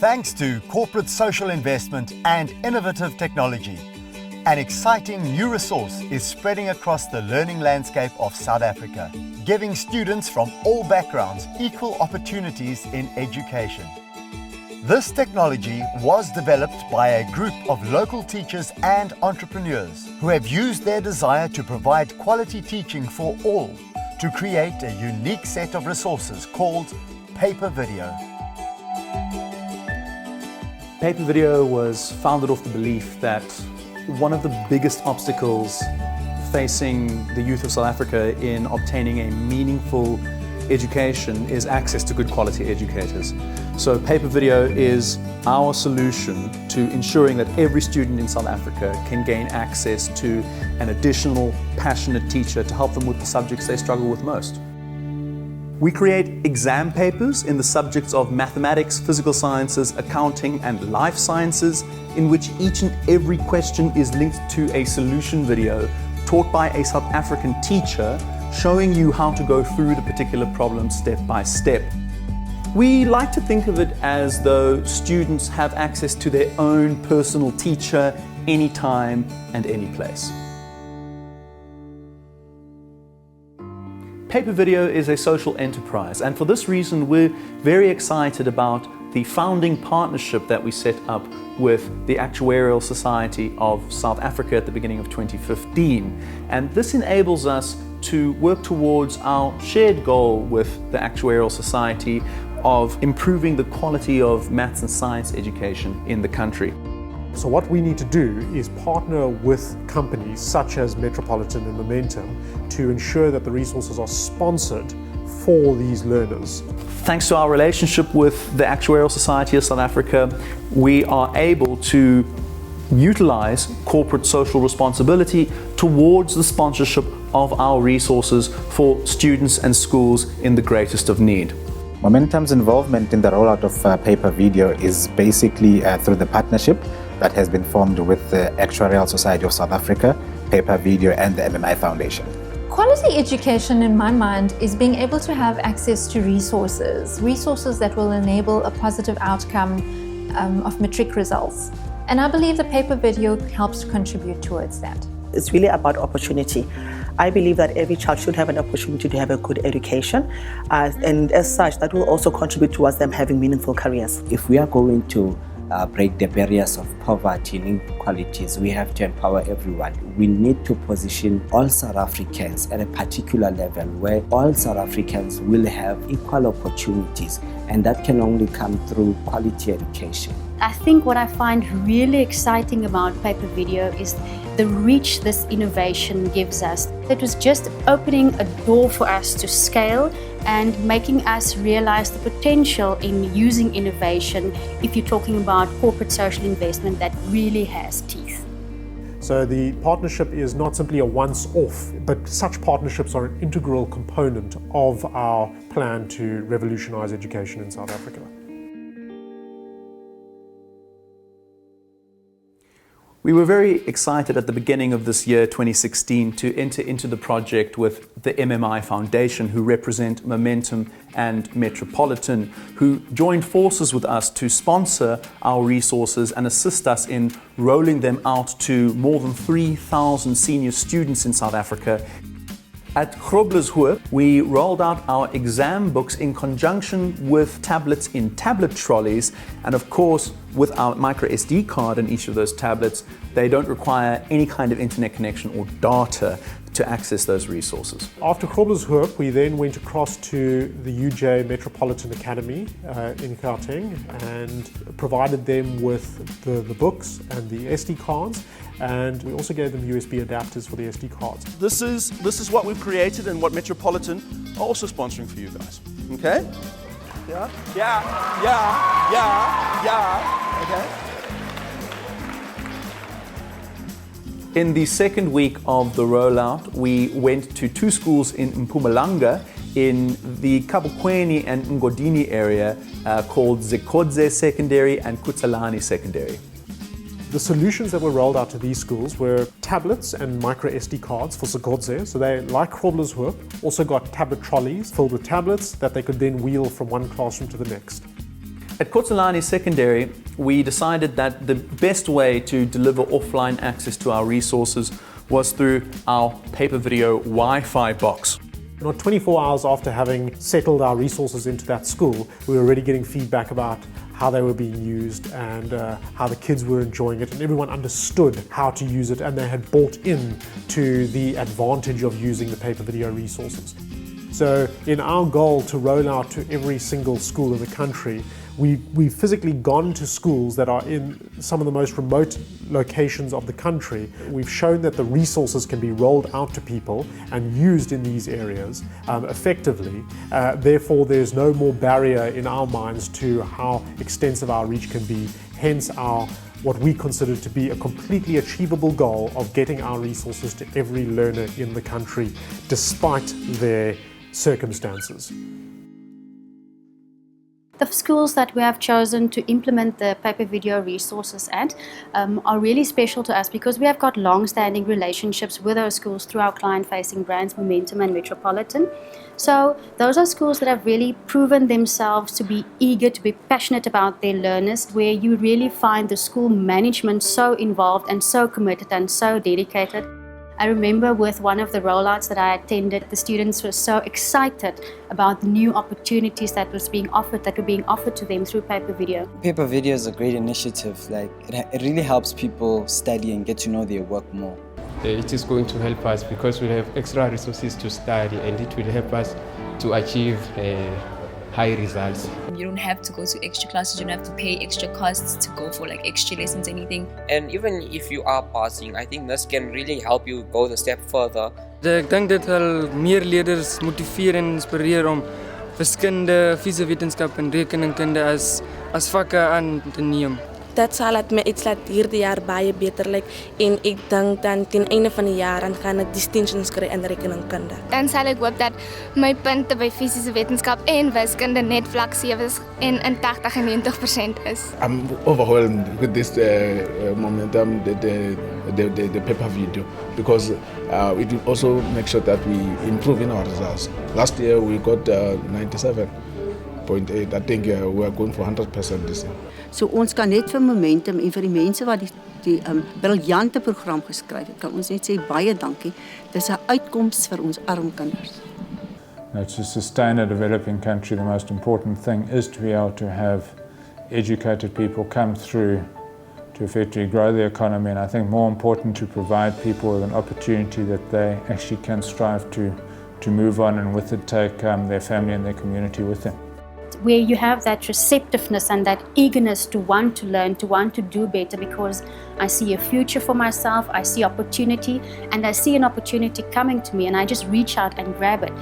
Thanks to corporate social investment and innovative technology, an exciting new resource is spreading across the learning landscape of South Africa, giving students from all backgrounds equal opportunities in education. This technology was developed by a group of local teachers and entrepreneurs who have used their desire to provide quality teaching for all to create a unique set of resources called Paper Video. Paper Video was founded off the belief that one of the biggest obstacles facing the youth of South Africa in obtaining a meaningful education is access to good quality educators. So Paper Video is our solution to ensuring that every student in South Africa can gain access to an additional passionate teacher to help them with the subjects they struggle with most. We create exam papers in the subjects of mathematics, physical sciences, accounting, and life sciences, in which each and every question is linked to a solution video taught by a South African teacher, showing you how to go through the particular problem step by step. We like to think of it as though students have access to their own personal teacher anytime and any place. Paper Video is a social enterprise, and for this reason we're very excited about the founding partnership that we set up with the Actuarial Society of South Africa at the beginning of 2015. And this enables us to work towards our shared goal with the Actuarial Society of improving the quality of maths and science education in the country. So what we need to do is partner with companies such as Metropolitan and Momentum to ensure that the resources are sponsored for these learners. Thanks to our relationship with the Actuarial Society of South Africa, we are able to utilize corporate social responsibility towards the sponsorship of our resources for students and schools in the greatest of need. Momentum's involvement in the rollout of Paper Video is basically through the partnership that has been formed with the Actuarial Society of South Africa, Paper Video, and the MMI Foundation. Quality education, in my mind, is being able to have access to resources that will enable a positive outcome of matric results. And I believe the Paper Video helps to contribute towards that. It's really about opportunity. I believe that every child should have an opportunity to have a good education, and as such, that will also contribute towards them having meaningful careers. If we are going to break the barriers of poverty and inequalities, we have to empower everyone. We need to position all South Africans at a particular level where all South Africans will have equal opportunities, and that can only come through quality education. I think what I find really exciting about Paper Video is the reach this innovation gives us. It was just opening a door for us to scale and making us realize the potential in using innovation if you're talking about corporate social investment that really has teeth. So the partnership is not simply a once-off, but such partnerships are an integral component of our plan to revolutionize education in South Africa. We were very excited at the beginning of this year, 2016, to enter into the project with the MMI Foundation, who represent Momentum and Metropolitan, who joined forces with us to sponsor our resources and assist us in rolling them out to more than 3,000 senior students in South Africa. At Groblershoop, we rolled out our exam books in conjunction with tablets in tablet trolleys, and of course, with our micro SD card in each of those tablets, they don't require any kind of internet connection or data to access those resources. After Groblershoop, we then went across to the UJ Metropolitan Academy in Gauteng and provided them with the books and the SD cards, and we also gave them USB adapters for the SD cards. This is what we've created and what Metropolitan are also sponsoring for you guys. Okay? Yeah? Yeah. Okay? In the second week of the rollout, we went to two schools in Mpumalanga in the Kabukweni and Ngodini area called Zikodze Secondary and Khusalani Secondary. The solutions that were rolled out to these schools were tablets and micro SD cards for Zikodze. So they, like Groblershoop, also got tablet trolleys filled with tablets that they could then wheel from one classroom to the next. At Khusalani Secondary, we decided that the best way to deliver offline access to our resources was through our paper video Wi-Fi box. Not 24 hours after having settled our resources into that school, we were already getting feedback about how they were being used and how the kids were enjoying it, and everyone understood how to use it, and they had bought in to the advantage of using the paper video resources. So in our goal to roll out to every single school in the country, we've physically gone to schools that are in some of the most remote locations of the country. We've shown that the resources can be rolled out to people and used in these areas effectively. Therefore, there's no more barrier in our minds to how extensive our reach can be, hence what we consider to be a completely achievable goal of getting our resources to every learner in the country, despite their circumstances. The schools that we have chosen to implement the paper video resources at are really special to us because we have got long-standing relationships with those schools through our client-facing brands, Momentum and Metropolitan. So those are schools that have really proven themselves to be eager, to be passionate about their learners, where you really find the school management so involved and so committed and so dedicated. I remember with one of the rollouts that I attended, the students were so excited about the new opportunities that were being offered to them through paper video. Paper video is a great initiative. Like it really helps people study and get to know their work more. It is going to help us because we have extra resources to study, and it will help us to achieve high results. You don't have to go to extra classes, you don't have to pay extra costs to go for like extra lessons, anything. And even if you are passing, I think this can really help you go a step further. Ek dink dit sal meer leerders motiveer en inspireer om verskillende fisiese wetenskap en rekeningkunde as vakke aan te neem. Dat sal my iets laat hierdie jaar baie beter lyk en ek dink dan teen einde van die jaar dan gaan ek distinctions kry in rekeningkunde. Dan sal ek hoop dat my punte by fisiese wetenskap en wiskunde net vlak 7 en in 80 en 90% is. I'm overwhelmed with this momentum, the paper video, because it will also make sure that we improve in our results. Last year we got 97.8. I think we are going for 100% this year. So ons kan net vir Momentum en vir die mense wat die briljante program geskryf het, kan ons net sê baie dankie. Dis 'n uitkoms vir ons arm kinders. To sustain a developing country, the most important thing is to be able to have educated people come through to effectively grow the economy, and I think more important to provide people with an opportunity that they actually can strive to move on and with it take their family and their community with them. Where you have that receptiveness and that eagerness to want to learn, to want to do better, because I see a future for myself, I see opportunity, and I see an opportunity coming to me, and I just reach out and grab it.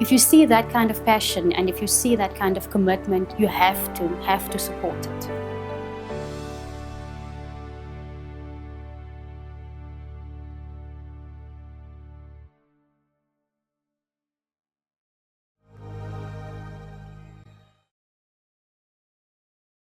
If you see that kind of passion and if you see that kind of commitment, you have to support it.